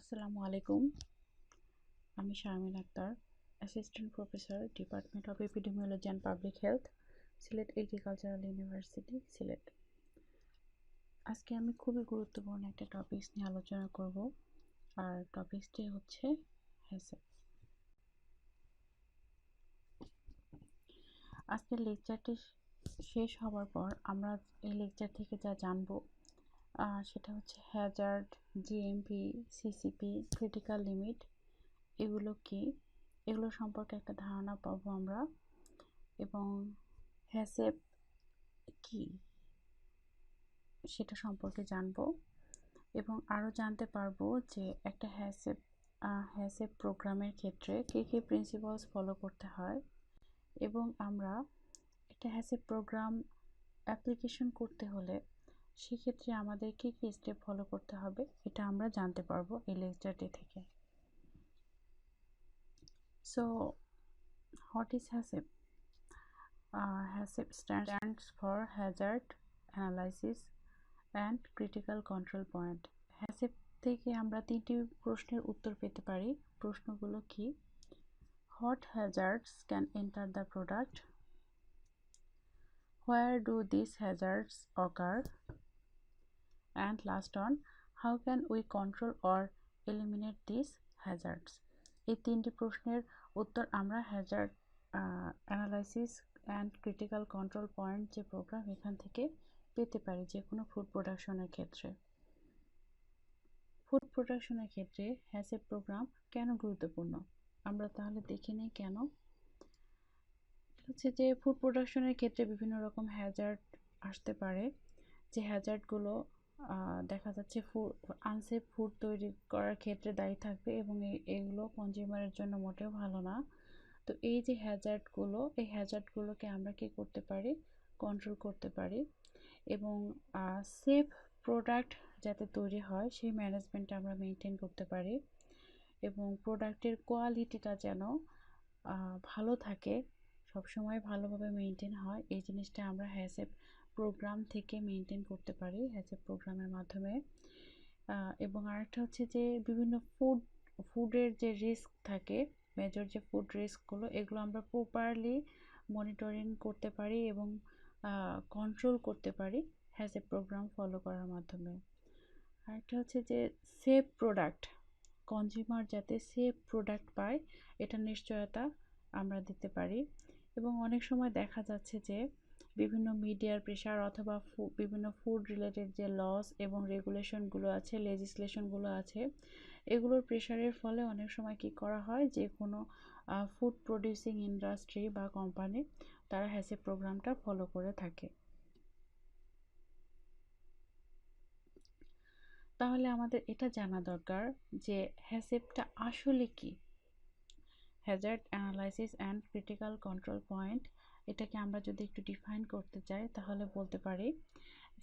আসসালামু আলাইকুম। আমি Sharmin Akter, assistant professor, department of epidemiology and public health, Sylhet agricultural university, Sylhet. আজকে আমি খুবই গুরুত্বপূর্ণ একটা টপিকস নিয়ে আলোচনা করব, আর টপিকসটি হচ্ছে হ্যাসেপ। আজকের লেকচারটি শেষ হওয়ার পর আমরা এই লেকচার থেকে যা জানবো সেটা হচ্ছে Hazard, GMP, CCP, critical limit, এগুলো কি, এগুলো সম্পর্কে একটা ধারণা পাবো আমরা, এবং হ্যাসেপ কি সেটা সম্পর্কে জানবো, এবং আরও জানতে পারবো যে একটা হ্যাসেপ প্রোগ্রামের ক্ষেত্রে কী কী প্রিন্সিপালস ফলো করতে হয়, এবং আমরা একটা হ্যাসেপ প্রোগ্রাম অ্যাপ্লিকেশন করতে হলে সেক্ষেত্রে আমাদের কী কী স্টেপ ফলো করতে হবে এটা আমরা জানতে পারবো এই লেকচারটি থেকে। So what is HACCP? HACCP stands for Hazard Analysis and Critical Control Point. HACCP থেকে আমরা তিনটি প্রশ্নের উত্তর পেতে পারি। প্রশ্নগুলো কি? What hazards can enter the product? Where do these hazards occur? And last one, how can we control or eliminate these hazards? এই তিনটি প্রশ্নের উত্তর আমরা Hazard analysis and critical control point যে প্রোগ্রাম এখান থেকে পেতে পারি যে কোনো ফুড প্রোডাকশনের ক্ষেত্রে। ফুড প্রোডাকশনের ক্ষেত্রে হ্যাসেপ প্রোগ্রাম কেন গুরুত্বপূর্ণ আমরা তাহলে দেখে নিই কেন। হচ্ছে যে ফুড প্রোডাকশনের ক্ষেত্রে বিভিন্ন রকম হ্যাজার্ড আসতে পারে, যে হ্যাজার্ডগুলো দেখা যাচ্ছে আনসেফ ফুড তৈরি করার ক্ষেত্রে দায়ী থাকবে, এবং এগুলো কনজিউমারের জন্য মোটেও ভালো না। তো এই যে এই হ্যাজার্ডগুলোকে আমরা কি করতে পারি? কন্ট্রোল করতে পারি, এবং সেফ প্রোডাক্ট যাতে তৈরি হয় সেই ম্যানেজমেন্টটা আমরা মেনটেন করতে পারি, এবং প্রোডাক্টের কোয়ালিটিটা যেন ভালো থাকে, সবসময় ভালোভাবে মেনটেন হয়, এই জিনিসটা আমরা হ্যাসেপ প্রোগ্রাম থেকে মেনটেন করতে পারি হ্যাসেপ প্রোগ্রামের মাধ্যমে। এবং আরেকটা হচ্ছে যে বিভিন্ন ফুডের যে রিস্ক থাকে, মেজর যে ফুড রিস্কগুলো, এগুলো আমরা প্রপারলি মনিটরিং করতে পারি এবং কন্ট্রোল করতে পারি হ্যাসেপ প্রোগ্রাম ফলো করার মাধ্যমে। আরেকটা হচ্ছে যে সেফ প্রোডাক্ট, কনজিউমার যাতে সেফ প্রোডাক্ট পায় এটার নিশ্চয়তা আমরা দিতে পারি। এবং অনেক সময় দেখা যাচ্ছে যে বিভিন্ন মিডিয়ার প্রেশার অথবা বিভিন্ন ফুড রিলেটেড যে লস এবং রেগুলেশনগুলো আছে, লেজিসলেশনগুলো আছে, এগুলোর প্রেশারের ফলে অনেক সময় কি করা হয়, যে কোনো ফুড প্রডিউসিং ইন্ডাস্ট্রি বা কোম্পানি তারা হ্যাসেপ প্রোগ্রামটা ফলো করে থাকে। তাহলে আমাদের এটা জানা দরকার যে হ্যাসেপটা আসলে কি। Hazard analysis and critical control point, এটাকে আমরা যদি একটু ডিফাইন করতে চাই তাহলে বলতে পারি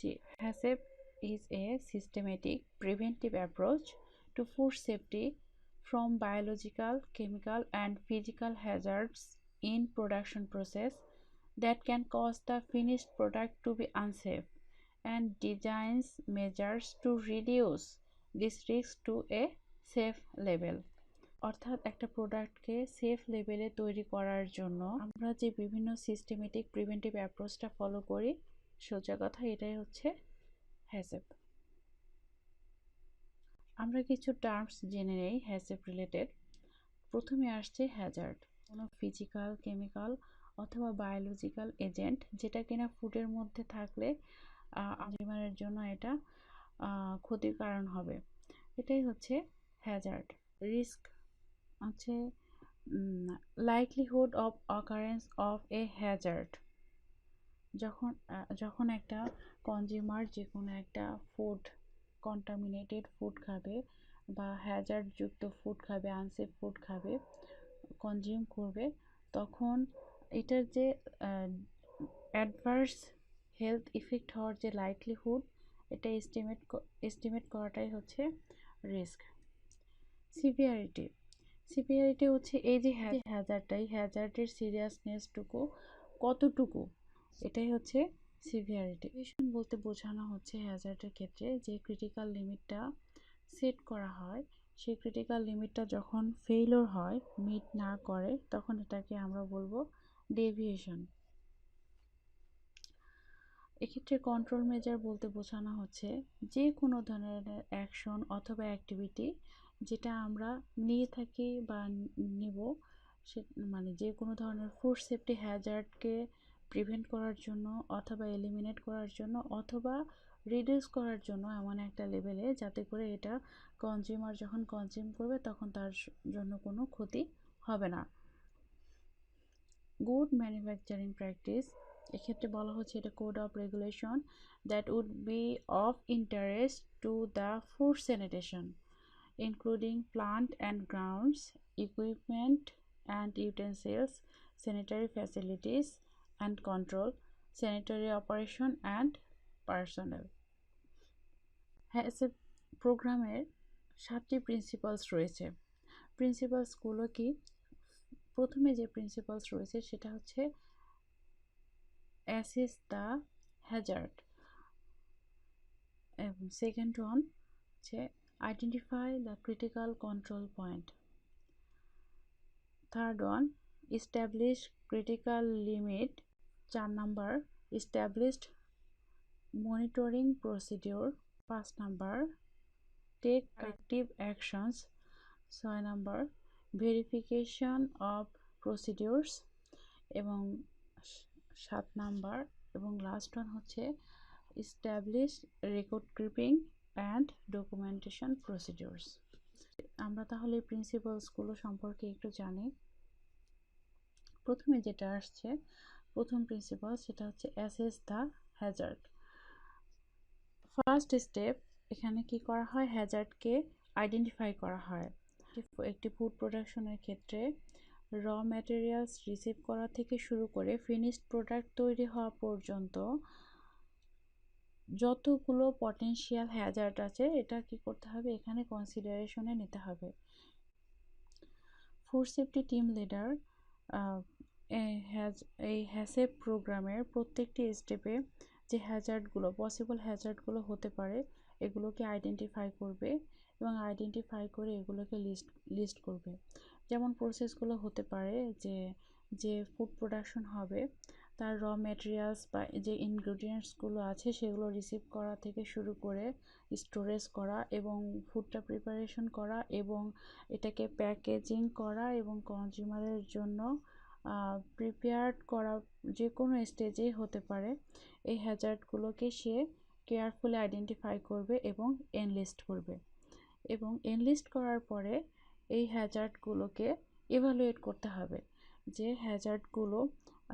যে হ্যাসেপ is a systematic preventive approach to food safety from biological, chemical and physical hazards in production process that can cause the finished product to be unsafe, and designs measures to reduce this risk to a safe level. অর্থাৎ একটা প্রোডাক্টকে safe লেভেলে তৈরি করার জন্য আমরা যে বিভিন্ন systematic preventive অ্যাপ্রোচটা follow করি, সোজা কথা এটাই হচ্ছে হ্যাসেপ। আমরা কিছু টার্মস জেনে নেই হ্যাসেপ রিলেটেড। প্রথমে আসছে হ্যাজার্ড, কোনো ফিজিক্যাল, কেমিক্যাল অথবা বায়োলজিক্যাল এজেন্ট যেটা কিনা ফুডের মধ্যে থাকলে কনজিউমারের জন্য এটা ক্ষতির কারণ হবে, এটাই হচ্ছে হ্যাজার্ড। রিস্ক আছে likelihood of occurrence of a hazard, যখন একটা কনজিউমার যে কোনো একটা ফুড, কন্টামিনেটেড ফুড খাবে বা হ্যাজার্ড যুক্ত ফুড খাবে, আনসেফ ফুড খাবে, কনজিউম করবে, তখন এটার যে অ্যাডভার্স হেলথ ইফেক্ট হওয়ার যে লাইকলিহুড, এটা এস্টিমেট করাটাই হচ্ছে রিস্ক। সিভিয়ারিটি হচ্ছে এই যে হ্যাজার্ডের সিরিয়াসনেসটুকু কতটুকু, এটাই হচ্ছে সিভিয়ারিটি। বলতে বোঝানো হচ্ছে হ্যাজার্ডের ক্ষেত্রে যে ক্রিটিক্যাল লিমিটটা সেট করা হয় সেই ক্রিটিক্যাল লিমিটটা যখন ফেইলিওর হয়, মিট না করে, তখন এটাকে আমরা বলবো ডেভিয়েশন। এক্ষেত্রে কন্ট্রোল মেজার বলতে বোঝানো হচ্ছে যে কোনো ধরনের অ্যাকশন অথবা অ্যাক্টিভিটি যেটা আমরা নিয়ে থাকি বা নিব, সে মানে যে কোনো ধরনের ফুড সেফটি হ্যাজার্ডকে প্রিভেন্ট করার জন্য অথবা এলিমিনেট করার জন্য অথবা রিডিউস করার জন্য এমন একটা লেভেলে যাতে করে এটা কনজিউমার যখন কনজিউম করবে তখন তার জন্য কোনো ক্ষতি হবে না। গুড ম্যানুফ্যাকচারিং প্র্যাকটিস, এক্ষেত্রে বলা হচ্ছে এটা code of regulation that would be of interest to the food sanitation including plant and grounds, equipment and utensils, sanitary facilities and control, sanitary operation and personnel. HACCP প্রোগ্রামের 7টি principles রয়েছে। প্রিন্সিপালসগুলো কি? প্রথমে যে principles রয়েছে সেটা হচ্ছে অ্যাসেস দ্য হ্যাজার্ড, এবং second one হচ্ছে identify the critical control point. Third one, establish critical limit. 4 number, established monitoring procedure. 5 number, take corrective actions. 6 number, verification of procedures. এবং 7 number এবং লাস্ট ওয়ান হচ্ছে establish record keeping and documentation procedures. আমরা তাহলে প্রিন্সিপালসগুলো সম্পর্কে একটু জানি। প্রথমে যেটা আসছে, প্রথম প্রিন্সিপাল সেটা হচ্ছে assess the hazard. First step, এখানে কি করা হয়? হ্যাজার্ডকে আইডেন্টিফাই করা হয়। একটি ফুড প্রোডাকশনের ক্ষেত্রে র ম্যাটেরিয়ালস রিসিভ করা থেকে শুরু করে ফিনিশড প্রোডাক্ট তৈরি হওয়া পর্যন্ত যতগুলো পটেনশিয়াল হ্যাজার্ড আছে এটা কি করতে হবে? এখানে কনসিডারেশনে নিতে হবে। ফুড সেফটি টিম লিডার এই হ্যাসেপ প্রোগ্রামের প্রত্যেকটি স্টেপে যে হ্যাজার্ডগুলো পসিবল হ্যাজার্ডগুলো হতে পারে এগুলোকে আইডেন্টিফাই করবে এবং আইডেন্টিফাই করে এগুলোকে লিস্ট করবে। যেমন প্রসেসগুলো হতে পারে যে ফুড প্রোডাকশন হবে তার র ম্যাটেরিয়ালস বা যে ইনগ্রেডিয়েন্টসগুলো আছে সেগুলো রিসিভ করা থেকে শুরু করে স্টোরেজ করা এবং ফুডটা প্রিপারেশন করা এবং এটাকে প্যাকেজিং করা এবং কনজিউমারের জন্য প্রিপেয়ার্ড করা যে কোনো স্টেজেই হতে পারে। এই হ্যাজার্ডগুলোকে সে কেয়ারফুলি আইডেন্টিফাই করবে এবং এনলিস্ট করবে এবং এনলিস্ট করার পরে এই হ্যাজার্ডগুলোকে ইভালুয়েট করতে হবে যে হ্যাজার্ডগুলো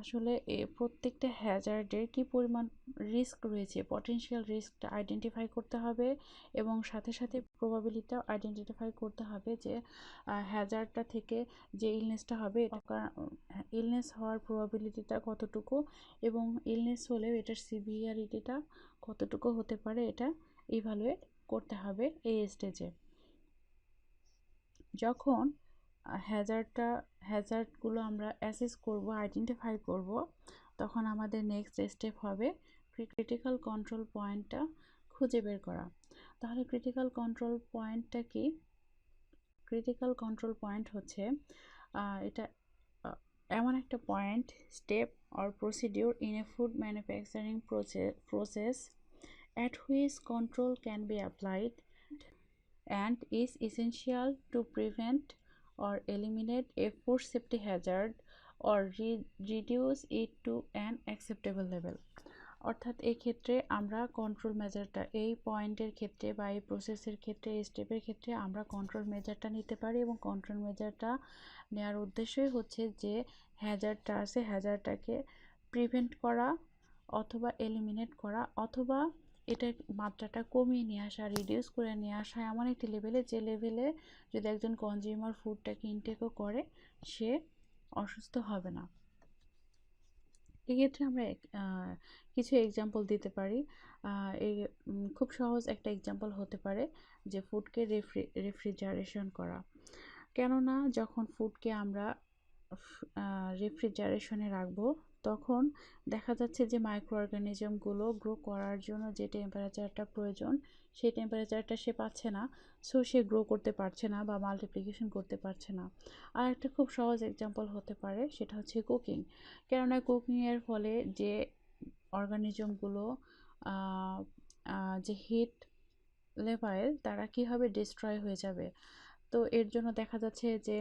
আসলে প্রত্যেকটা হ্যাজার্ডের কী পরিমাণ রিস্ক রয়েছে, পটেনশিয়াল রিস্কটা আইডেন্টিফাই করতে হবে এবং সাথে সাথে প্রবাবিলিটিটাও আইডেন্টিফাই করতে হবে যে হ্যাজার্ডটা থেকে যে ইলনেসটা হবে ইলনেস হওয়ার প্রবাবিলিটিটা কতটুকু এবং ইলনেস হলেও এটার সিভিয়ারিটিটা কতটুকু হতে পারে এটা ইভালুয়েট করতে হবে এই স্টেজে। যখন হ্যাজার্ডগুলো আমরা অ্যাসেস করব, আইডেন্টিফাই করব, তখন আমাদের নেক্সট স্টেপ হবে ক্রিটিক্যাল কন্ট্রোল পয়েন্টটা খুঁজে বের করা। তাহলে ক্রিটিক্যাল কন্ট্রোল পয়েন্টটা কি? ক্রিটিক্যাল কন্ট্রোল পয়েন্ট হচ্ছে এটা এমন একটা point, step or procedure in a food manufacturing process at which control can be applied and is essential to prevent or eliminate a food safety hazard or reduce it to an acceptable level. অর্থাৎ এই ক্ষেত্রে আমরা control মেজারটা এই পয়েন্টের ক্ষেত্রে বা এই প্রসেসের ক্ষেত্রে এই স্টেপের ক্ষেত্রে আমরা কন্ট্রোল মেজারটা নিতে পারি এবং কন্ট্রোল মেজারটা নেওয়ার উদ্দেশ্যই হচ্ছে যে হ্যাজার্ডটা আছে হ্যাজার্ডটাকে প্রিভেন্ট করা অথবা এলিমিনেট করা অথবা এটার মাত্রাটা কমিয়ে নিয়ে আসা, রিডিউস করে নিয়ে আসা এমন একটি লেভেলে যে লেভেলে যদি একজন কনজিউমার ফুডটাকে ইনটেকও করে সে অসুস্থ হবে না। এক্ষেত্রে আমরা কিছু এক্সাম্পল দিতে পারি। এই খুব সহজ একটা এক্সাম্পল হতে পারে যে ফুডকে রেফ্রিজারেশন করা। কেননা যখন ফুডকে আমরা রেফ্রিজারেশনে রাখবো তখন দেখা যাচ্ছে যে মাইক্রো অর্গানিজমগুলো গ্রো করার জন্য যে টেম্পারেচারটা প্রয়োজন সেই টেম্পারেচারটা সে পাচ্ছে না, সো সে গ্রো করতে পারছে না বা মাল্টিপ্লিকেশন করতে পারছে না। আর একটা খুব সহজ এক্সাম্পল হতে পারে, সেটা হচ্ছে কুকিং। কেননা কুকিংয়ের ফলে যে অর্গানিজমগুলো যে হিট লেভেল তারা কীভাবে ডিস্ট্রয় হয়ে যাবে। তো এর জন্য দেখা যাচ্ছে যে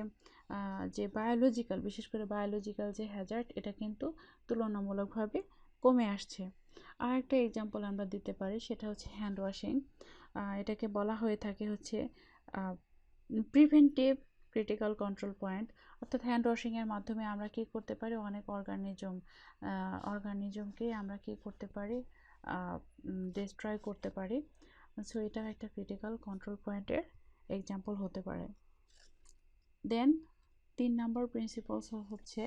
যে বায়োলজিক্যাল, বিশেষ করে বায়োলজিক্যাল যে হ্যাজার্ড, এটা কিন্তু তুলনামূলকভাবে কমে আসছে। আর একটা এক্সাম্পল আমরা দিতে পারি, সেটা হচ্ছে হ্যান্ড ওয়াশিং। এটাকে বলা হয়ে থাকে হচ্ছে প্রিভেন্টিভ ক্রিটিক্যাল কন্ট্রোল পয়েন্ট। অর্থাৎ হ্যান্ড ওয়াশিংয়ের মাধ্যমে আমরা কী করতে পারি, অনেক অর্গানিজমকে আমরা কী করতে পারি, ডিস্ট্রয় করতে পারি। সো এটা একটা ক্রিটিক্যাল কন্ট্রোল পয়েন্টের এক্সাম্পল হতে পারে। দেন 3 নম্বর প্রিন্সিপালস হচ্ছে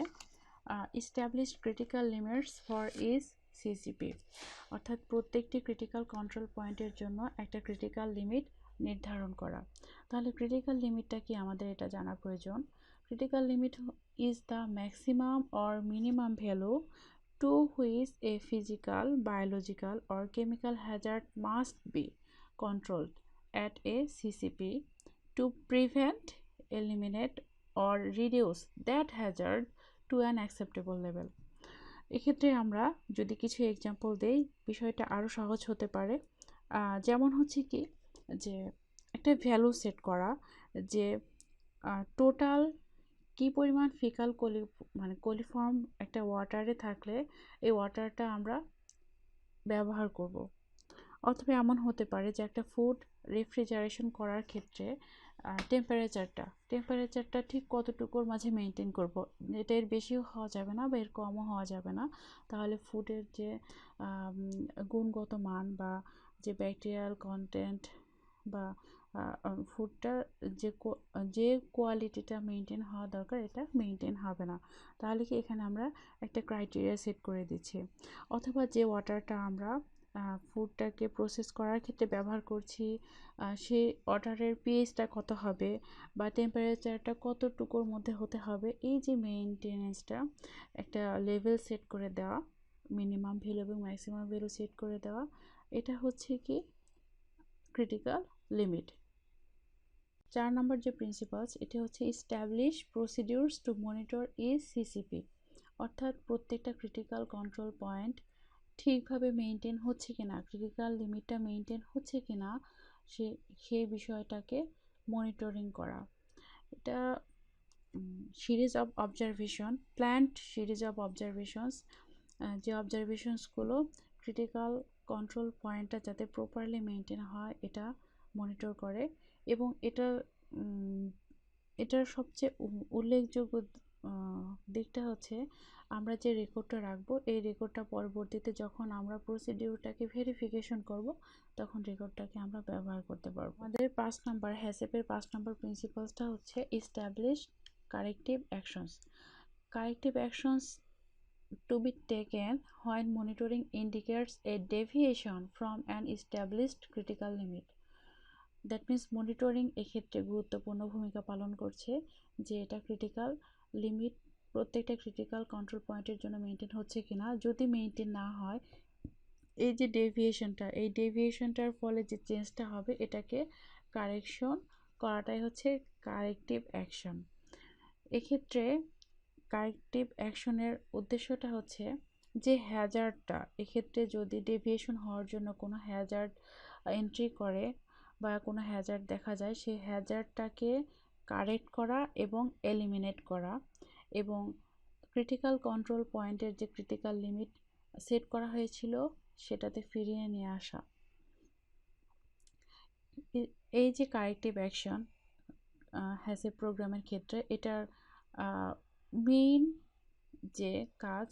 establish critical limits for is CCP. অর্থাৎ প্রত্যেকটি ক্রিটিক্যাল কন্ট্রোল পয়েন্টের জন্য একটা ক্রিটিক্যাল লিমিট নির্ধারণ করা। তাহলে ক্রিটিক্যাল লিমিটটা কি আমাদের এটা জানা প্রয়োজন। Critical limit is the maximum or minimum value to which a physical, biological or chemical hazard must be controlled at a CCP to prevent, eliminate or reduce that hazard to an acceptable level. এক্ষেত্রে আমরা যদি কিছু example দেই, বিষয়টা আরও সহজ হতে পারে। যেমন হচ্ছে কি, যে একটা ভ্যালু সেট করা, যে টোটাল কী পরিমাণ ফিকাল কোলিফর্ম একটা ওয়াটারে থাকলে এই ওয়াটারটা আমরা ব্যবহার করব। অথবা এমন হতে পারে যে একটা ফুড রেফ্রিজারেশন করার ক্ষেত্রে টেম্পারেচারটা ঠিক কতটুকুর মাঝে মেনটেন করব। এটা এর বেশিও হওয়া যাবে না বা এর কমও হওয়া যাবে না, তাহলে ফুডের যে গুণগত মান বা যে ব্যাকটেরিয়াল কন্টেন্ট বা ফুডটার যে কোয়ালিটিটা মেনটেন হওয়া দরকার এটা মেনটেন হবে না। তাহলে কি এখানে আমরা একটা ক্রাইটেরিয়া সেট করে দিচ্ছি। অথবা যে ওয়াটারটা আমরা ফুডটাকে প্রসেস করার ক্ষেত্রে ব্যবহার করছি, সেই ওয়াটারের পিএইচটা কত হবে বা টেম্পারেচারটা কতটুকুর মধ্যে হতে হবে, এই যে মেইনটেনেন্সটা একটা লেভেল সেট করে দেওয়া, মিনিমাম ভ্যালু এবং ম্যাক্সিমাম ভ্যালু সেট করে দেওয়া, এটা হচ্ছে কি ক্রিটিক্যাল লিমিট। 4 নম্বর যে প্রিন্সিপালস, এটা হচ্ছে establish procedures two monitor is CCP. অর্থাৎ প্রত্যেকটা ক্রিটিক্যাল কন্ট্রোল পয়েন্ট ঠিকভাবে মেনটেন হচ্ছে কিনা, ক্রিটিক্যাল লিমিটটা মেনটেন হচ্ছে কিনা সেই বিষয়টাকে মনিটরিং করা। এটা series of observation, planned series of observations, যে অবজারভেশনসগুলো ক্রিটিক্যাল কন্ট্রোল পয়েন্টটা যাতে প্রপারলি মেনটেন হয় এটা মনিটর করে। এবং এটার সবচেয়ে উল্লেখযোগ্য দিকটা হচ্ছে আমরা যে রেকর্ডটা রাখবো, এই রেকর্ডটা পরবর্তীতে যখন আমরা প্রসিডিউরটাকে ভেরিফিকেশন করব তখন রেকর্ডটাকে আমরা ব্যবহার করতে পারবো। আমাদের 5 নম্বর হ্যাসেপের 5 নম্বর প্রিন্সিপালসটা হচ্ছে establish corrective actions. Corrective actions to be taken when monitoring indicates a deviation from an established critical limit. That means monitoring এক্ষেত্রে গুরুত্বপূর্ণ ভূমিকা পালন করছে, যে এটা ক্রিটিক্যাল লিমিট প্রত্যেকটা ক্রিটিক্যাল কন্ট্রোল পয়েন্টের জন্য মেনটেন হচ্ছে কিনা। যদি মেনটেন না হয়, এই যে এই ডেভিয়েশনটার ফলে যে চেঞ্জটা হবে এটাকে কারেকশন করাটাই হচ্ছে কারেক্টিভ অ্যাকশন। এক্ষেত্রে কারেক্টিভ অ্যাকশনের উদ্দেশ্যটা হচ্ছে যে হ্যাজার্ডটা, এক্ষেত্রে যদি ডেভিয়েশন হওয়ার জন্য কোনো হ্যাজার্ড এন্ট্রি করে বা কোনো হ্যাজার্ড দেখা যায়, সেই হ্যাজার্ডটাকে কারেক্ট করা এবং এলিমিনেট করা, এবং ক্রিটিক্যাল কন্ট্রোল পয়েন্টের যে ক্রিটিক্যাল লিমিট সেট করা হয়েছিল সেটাতে ফিরিয়ে নিয়ে আসা। এই যে কারেক্টিভ অ্যাকশন হ্যাসেপ প্রোগ্রামের ক্ষেত্রে এটার মেইন যে কাজ,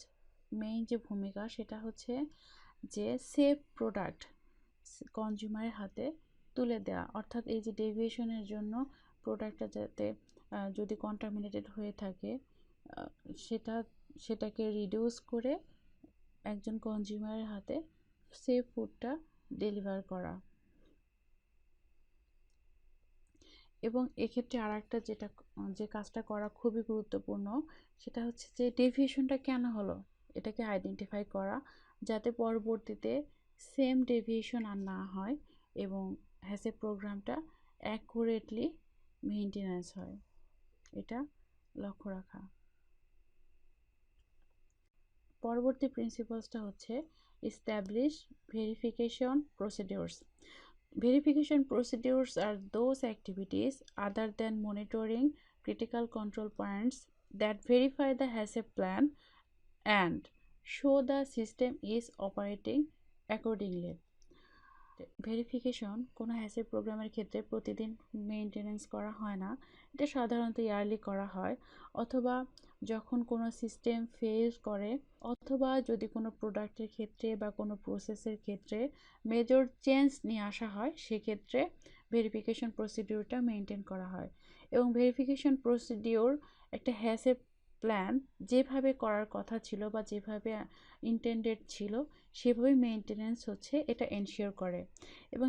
মেইন যে ভূমিকা, সেটা হচ্ছে যে সেফ প্রোডাক্ট কনজিউমারের হাতে তুলে দেওয়া। অর্থাৎ এই যে ডেভিয়েশনের জন্য প্রোডাক্টটা যাতে যদি কন্টামিনেটেড হয়ে থাকে সেটাকে রিডিউস করে একজন কনজিউমারের হাতে সেফ ফুডটা ডেলিভার করা। এবং এক্ষেত্রে আর একটা যে কাজটা করা খুবই গুরুত্বপূর্ণ, সেটা হচ্ছে যে ডেভিয়েশনটা কেন হলো, এটাকে আইডেন্টিফাই করা, যাতে পরবর্তীতে সেম ডেভিয়েশন আর না হয় এবং হ্যাসেপ প্রোগ্রামটা অ্যাকুরেটলি মেইনটেনেন্স হয়, এটা লক্ষ্য রাখা। পরবর্তী প্রিন্সিপালসটা হচ্ছে establish verification procedures. Verification procedures are those activities other than monitoring critical control points that verify the HACCP plan and show the system is operating accordingly. Verification কোনো হ্যাসেপ প্রোগ্রামের ক্ষেত্রে প্রতিদিন মেইনটেনেন্স করা হয় না, এটা সাধারণত ইয়ারলি করা হয়, অথবা যখন কোনো সিস্টেম ফেল করে, অথবা যদি কোনো প্রোডাক্টের ক্ষেত্রে বা কোনো প্রসেসের ক্ষেত্রে মেজর চেঞ্জ নিয়ে আসা হয়, সেক্ষেত্রে ভেরিফিকেশন প্রসিডিউরটা মেনটেন করা হয়। এবং ভেরিফিকেশন প্রসিডিউর একটা হ্যাসেপ প্ল্যান যেভাবে করার কথা ছিল বা যেভাবে ইন্টেন্ডেড ছিল সেভাবে মেনটেনেন্স হচ্ছে, এটা এনশিওর করে। এবং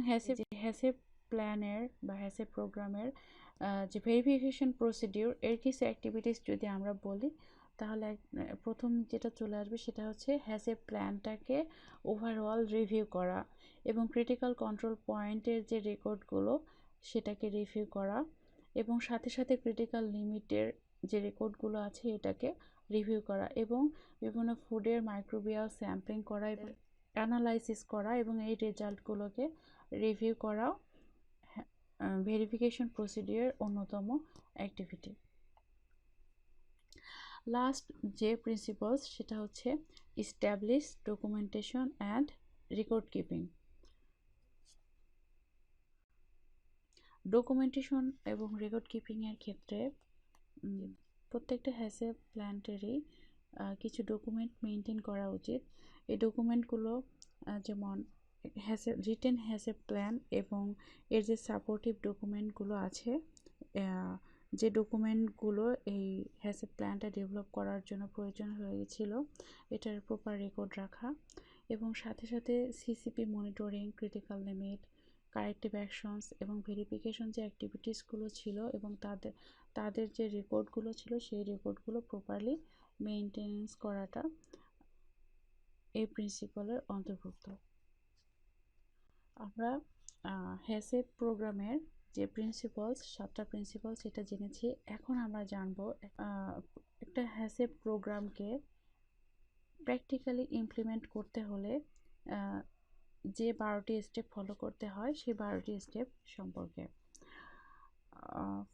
হ্যাসেপ প্ল্যানের বা হ্যাসেপ প্রোগ্রামের যে ভেরিফিকেশন প্রসিডিউর এর কিছু অ্যাক্টিভিটিস যদি আমরা বলি, তাহলে প্রথম যেটা চলে আসবে সেটা হচ্ছে হ্যাসেপ প্ল্যানটাকে ওভারঅল রিভিউ করা এবং ক্রিটিক্যাল কন্ট্রোল পয়েন্টের যে রেকর্ডগুলো সেটাকে রিভিউ করা, এবং সাথে সাথে ক্রিটিক্যাল লিমিটের যে রেকর্ডগুলো আছে এটাকে রিভিউ করা, এবং বিভিন্ন ফুডের মাইক্রোবিয়াল স্যাম্পলিং করা এবং অ্যানালাইসিস করা এবং এই রেজাল্টগুলোকে রিভিউ করাও ভেরিফিকেশন প্রসিডিউর অন্যতম অ্যাক্টিভিটি। লাস্ট যে প্রিন্সিপালস সেটা হচ্ছে establish documentation and record keeping. Documentation এবং রেকর্ড কিপিংয়ের ক্ষেত্রে প্রত্যেকটা হ্যাসেপ প্ল্যান্টেরই কিছু ডকুমেন্ট মেনটেন করা উচিত। এই ডকুমেন্টগুলো যেমন রিটেন হ্যাসেপ প্ল্যান এবং এর যে সাপোর্টিভ ডকুমেন্টগুলো আছে, যে ডকুমেন্টগুলো এই হ্যাসেপ প্ল্যানটা ডেভেলপ করার জন্য প্রয়োজন হয়েছিল, এটার প্রপার রেকর্ড রাখা, এবং সাথে সাথে CCP monitoring, critical limit, corrective actions এবং ভেরিফিকেশন যে অ্যাক্টিভিটিসগুলো ছিল এবং তাদের যে রেকর্ডগুলো ছিল সেই রেকর্ডগুলো প্রপারলি মেইনটেনেন্স করাটা এই প্রিন্সিপালের অন্তর্ভুক্ত। আমরা হ্যাসেপ প্রোগ্রামের যে প্রিন্সিপালস, 7টা প্রিন্সিপালস এটা জেনেছি। এখন আমরা জানব একটা হ্যাসেপ প্রোগ্রামকে প্র্যাকটিক্যালি ইমপ্লিমেন্ট করতে হলে যে 12টি স্টেপ ফলো করতে হয় সেই 12টি স্টেপ সম্পর্কে।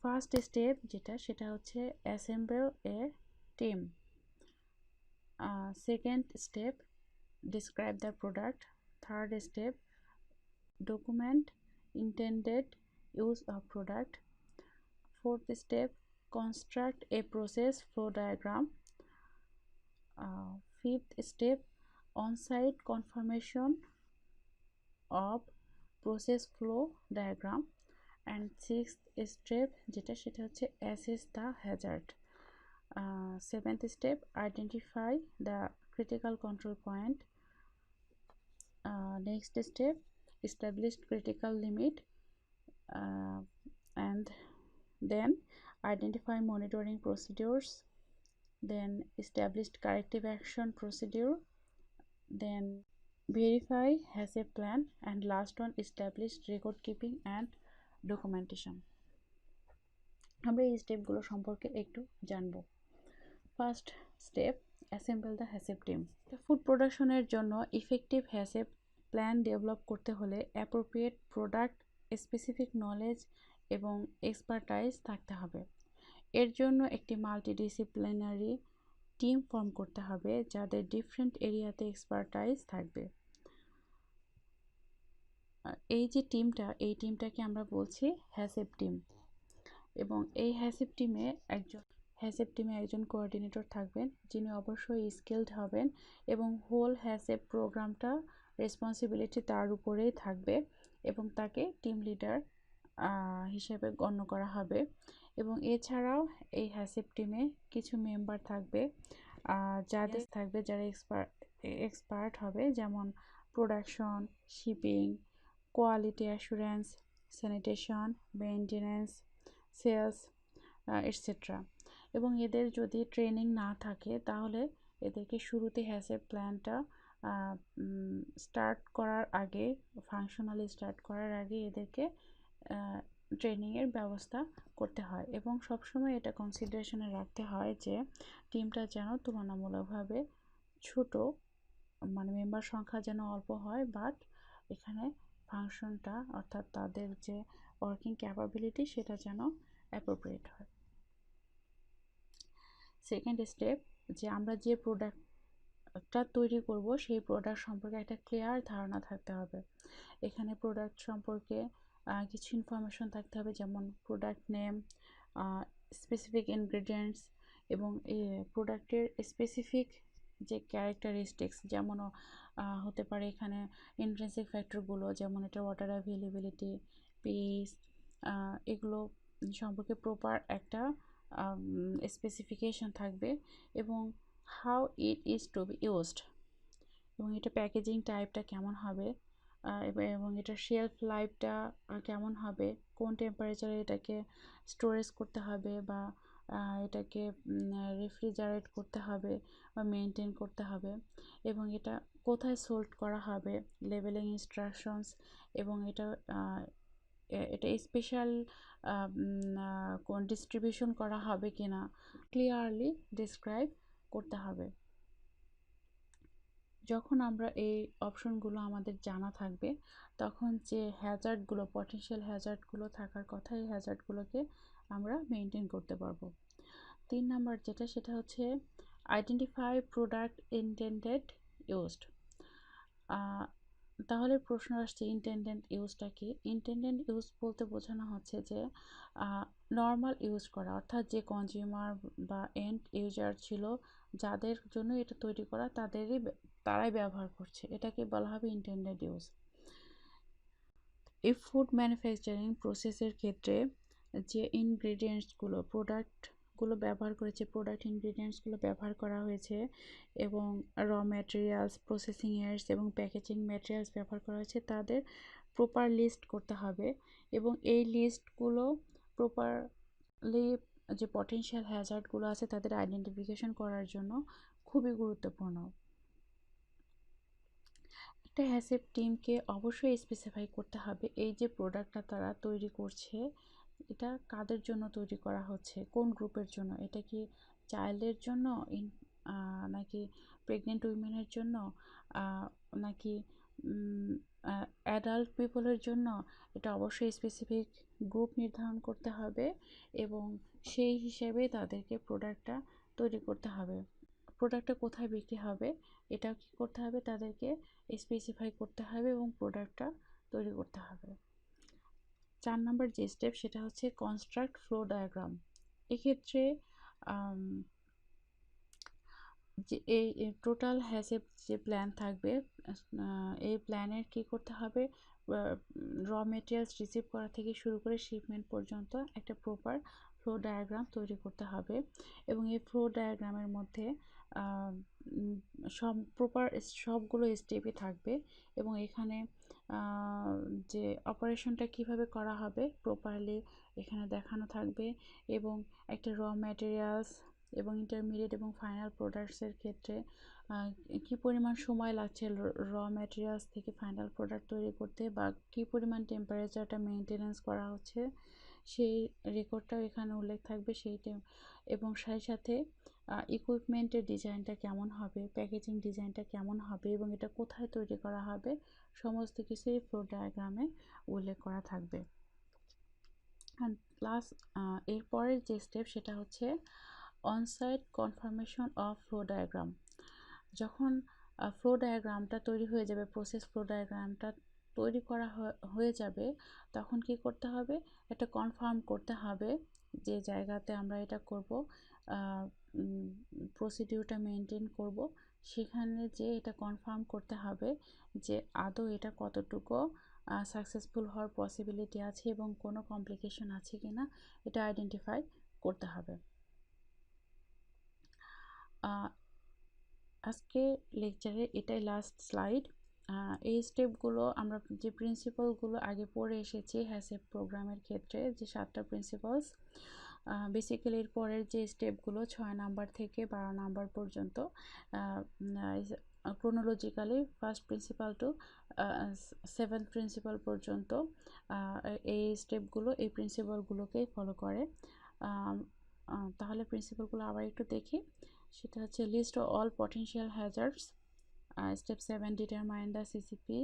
ফার্স্ট স্টেপ যেটা, সেটা হচ্ছে assemble A team. Second step, describe the product. Third step, document intended use of product. Fourth step, construct a process flow diagram. Fifth step, on-site confirmation of process flow diagram. And sixth step যেটা, সেটা হচ্ছে assess the hazard. Seventh step, identify the critical control point. Next step, established critical limit, and then identify monitoring procedures, then established corrective action procedure, then verify HACCP plan, and last one established record keeping and documentation. আমরা এই স্টেপগুলো সম্পর্কে একটু জানব। First step, assemble the HACCP team. Food প্রোডাকশনের জন্য effective HACCP plan develop করতে হলে অ্যাপ্রোপ্রিয়েট প্রোডাক্ট স্পেসিফিক নলেজ এবং এক্সপার্টাইজ থাকতে হবে। এর জন্য একটি মাল্টিডিসিপ্লিনারি টিম ফর্ম করতে হবে যাদের ডিফারেন্ট এরিয়াতে এক্সপার্টাইজ থাকবে। এই যে টিমটা, এই টিমটাকে আমরা বলছি হ্যাসেপ টিম, এবং এই হ্যাসেপ টিমে একজন কোঅর্ডিনেটর থাকবেন যিনি অবশ্যই স্কিলড হবেন এবং হোল হ্যাসেপ প্রোগ্রামটা রেসপন্সিবিলিটি তার উপরেই থাকবে এবং তাকে টিম লিডার হিসেবে গণ্য করা হবে। এবং এছাড়াও এই হ্যাসেপ টিমে কিছু মেম্বার থাকবে যারা এক্সপার্ট হবে, যেমন production, shipping, quality assurance, sanitation, maintenance, sales etcetera. এবং এদের যদি ট্রেনিং না থাকে তাহলে এদেরকে শুরুতে হ্যাসেট প্ল্যানটা স্টার্ট করার আগে, ফাংশনালি স্টার্ট করার আগে এদেরকে ট্রেনিংয়ের ব্যবস্থা করতে হয় এবং সবসময় এটা কনসিডারেশনে রাখতে হয় যে টিমটা যেন তুলনামূলকভাবে ছোট, মানে মেম্বার সংখ্যা যেন অল্প হয়, বাট এখানে ফাংশনটা অর্থাৎ তাদের যে ওয়ার্কিং ক্যাপাবিলিটি সেটা যেন অ্যাপ্রোপ্রিয়েট হয়। সেকেন্ড স্টেপ, যে আমরা যে প্রোডাক্টটা তৈরি করব সেই প্রোডাক্ট সম্পর্কে একটা ক্লিয়ার ধারণা থাকতে হবে। এখানে প্রোডাক্ট সম্পর্কে কিছু ইনফরমেশন থাকতে হবে, যেমন প্রোডাক্ট নেম, স্পেসিফিক ইনগ্রেডিয়েন্টস এবং প্রোডাক্টের স্পেসিফিক যে ক্যারেক্টারিস্টিক্স, যেমন হতে পারে এখানে ইন্ট্রিনসিক ফ্যাক্টরগুলো, যেমন এটা ওয়াটার অ্যাভেলেবিলিটি, পিস, এগুলো সম্পর্কে প্রপার একটা স্পেসিফিকেশন থাকবে এবং how it is to be used, এবং এটা প্যাকেজিং টাইপটা কেমন হবে, এবং এটার শেলফ লাইফটা কেমন হবে, কোন টেম্পারেচারে এটাকে স্টোরেজ করতে হবে বা এটাকে রেফ্রিজারেট করতে হবে বা মেনটেন করতে হবে, এবং এটা কোথায় সোল্ড করা হবে, লেবেলিং ইনস্ট্রাকশনস, এবং এটা স্পেশাল কোন ডিস্ট্রিবিউশন করা হবে কিনা ক্লিয়ারলি ডিসক্রাইব করতে হবে। যখন আমরা এই অপশনগুলো আমাদের জানা থাকবে, তখন যে হ্যাজার্ডগুলো, পটেনশিয়াল হ্যাজার্ডগুলো থাকার কথা, এই হ্যাজার্ডগুলোকে আমরা মেনটেন করতে পারবো। 3 নাম্বার যেটা, সেটা হচ্ছে আইডেন্টিফাই প্রোডাক্ট ইন্টেন্ডেড ইউজড। তাহলে প্রশ্ন আসছে ইন্টেন্ডেড ইউজটা কি? ইন্টেন্ডেড ইউজ বলতে বোঝানো হচ্ছে যে নর্মাল ইউজ করা, অর্থাৎ যে কনজিউমার বা এন্ড ইউজার ছিল, যাদের জন্য এটা তৈরি করা, তারাই ব্যবহার করছে, এটাকে বলা হবে ইন্টেন্ডেড ইউজ। এই ফুড ম্যানুফ্যাকচারিং প্রসেসের ক্ষেত্রে যে প্রোডাক্টগুলো ব্যবহার করেছে, প্রোডাক্ট ইনগ্রিডিয়েন্টসগুলো ব্যবহার করা হয়েছে এবং র ম্যাটেরিয়ালস, প্রসেসিং এয়ার্স এবং প্যাকেজিং ম্যাটেরিয়ালস ব্যবহার করা হয়েছে, তাদের প্রপার লিস্ট করতে হবে এবং এই লিস্টগুলো প্রপারলি যে পটেনশিয়াল হ্যাজার্ডগুলো আছে তাদের আইডেন্টিফিকেশন করার জন্য খুবই গুরুত্বপূর্ণ। একটা হ্যাসেপ টিমকে অবশ্যই স্পেসিফাই করতে হবে এই যে প্রোডাক্টটা তারা তৈরি করছে এটা কাদের জন্য তৈরি করা হচ্ছে, কোন গ্রুপের জন্য, এটা কি চাইল্ডের জন্য, নাকি প্রেগনেন্ট উইমেনের জন্য, নাকি অ্যাডাল্ট পিপলের জন্য, এটা অবশ্যই স্পেসিফিক গ্রুপ নির্ধারণ করতে হবে এবং সেই হিসেবে তাদেরকে প্রোডাক্টটা তৈরি করতে হবে। প্রোডাক্টটা কোথায় বিক্রি হবে এটাও কি করতে হবে, তাদেরকে স্পেসিফাই করতে হবে এবং প্রোডাক্টটা তৈরি করতে হবে। 4 নাম্বার যে স্টেপ, সেটা হচ্ছে কনস্ট্রাক্ট ফ্লো ডায়াগ্রাম। এক্ষেত্রে যে এই টোটাল হ্যাসেপ যে প্ল্যান থাকবে, এই প্ল্যানের কি করতে হবে, র মেটেরিয়ালস রিসিভ করা থেকে শুরু করে শিপমেন্ট পর্যন্ত একটা প্রপার ফ্লো ডায়াগ্রাম তৈরি করতে হবে এবং এই ফ্লো ডায়াগ্রামের মধ্যে সবগুলো স্টেপই থাকবে এবং এখানে যে অপারেশনটা কিভাবে করা হবে প্রপারলি এখানে দেখানো থাকবে এবং একটা র ম্যাটেরিয়ালস এবং ইন্টারমিডিয়েট এবং ফাইনাল প্রোডাক্টসের ক্ষেত্রে কী পরিমাণ সময় লাগছে র ম্যাটেরিয়ালস থেকে ফাইনাল প্রোডাক্ট তৈরি করতে বা কী পরিমাণ টেম্পারেচারটা মেনটেনেন্স করা হচ্ছে সেই রেকর্ডটাও এখানে উল্লেখ থাকবে এবং সেই সাথে ইকুইপমেন্টের ডিজাইনটা কেমন হবে, প্যাকেজিং ডিজাইনটা কেমন হবে এবং এটা কোথায় তৈরি করা হবে সমস্ত কিছুই ফ্লো ডায়াগ্রামে উল্লেখ করা থাকবে। অ্যান্ড প্লাস এরপরের যে স্টেপ সেটা হচ্ছে onsite confirmation of flow diagram. যখন ফ্লো ডায়াগ্রামটা তৈরি হয়ে যাবে, প্রসেস ফ্লো ডায়াগ্রামটা তৈরি করা হয়ে যাবে, তখন কি করতে হবে, এটা কনফার্ম করতে হবে যে জায়গাতে আমরা এটা করব, প্রসিডিউরটা মেনটেন করব, সেখানে যে এটা কনফার্ম করতে হবে যে আদৌ এটা কতটুকু সাকসেসফুল হওয়ার পসিবিলিটি আছে এবং কোনো কমপ্লিকেশন আছে কিনা এটা আইডেন্টিফাই করতে হবে। আজকে লেকচারে এটাই লাস্ট স্লাইড। এই স্টেপগুলো আমরা যে প্রিন্সিপালগুলো আগে পড়ে এসেছি হ্যাসেপ প্রোগ্রামের ক্ষেত্রে, যে 7টা প্রিন্সিপালস, বেসিক্যালি এর পরের যে স্টেপগুলো 6 নাম্বার থেকে 12 নাম্বার পর্যন্ত chronologically first principle to 7th principle পর্যন্ত এই স্টেপগুলো এই প্রিন্সিপালগুলোকেই ফলো করে। তাহলে প্রিন্সিপালগুলো আবার একটু দেখি। সেটা হচ্ছে list all potential hazards, step 7 determine the CCP,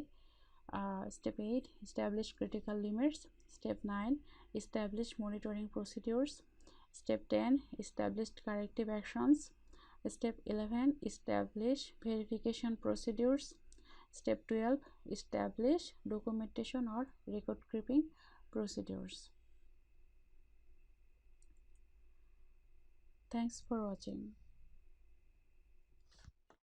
step 8 establish critical limits, step 9 establish monitoring procedures, step 10 establish corrective actions, step 11 establish verification procedures, step 12 establish documentation or record keeping procedures. Thanks for watching.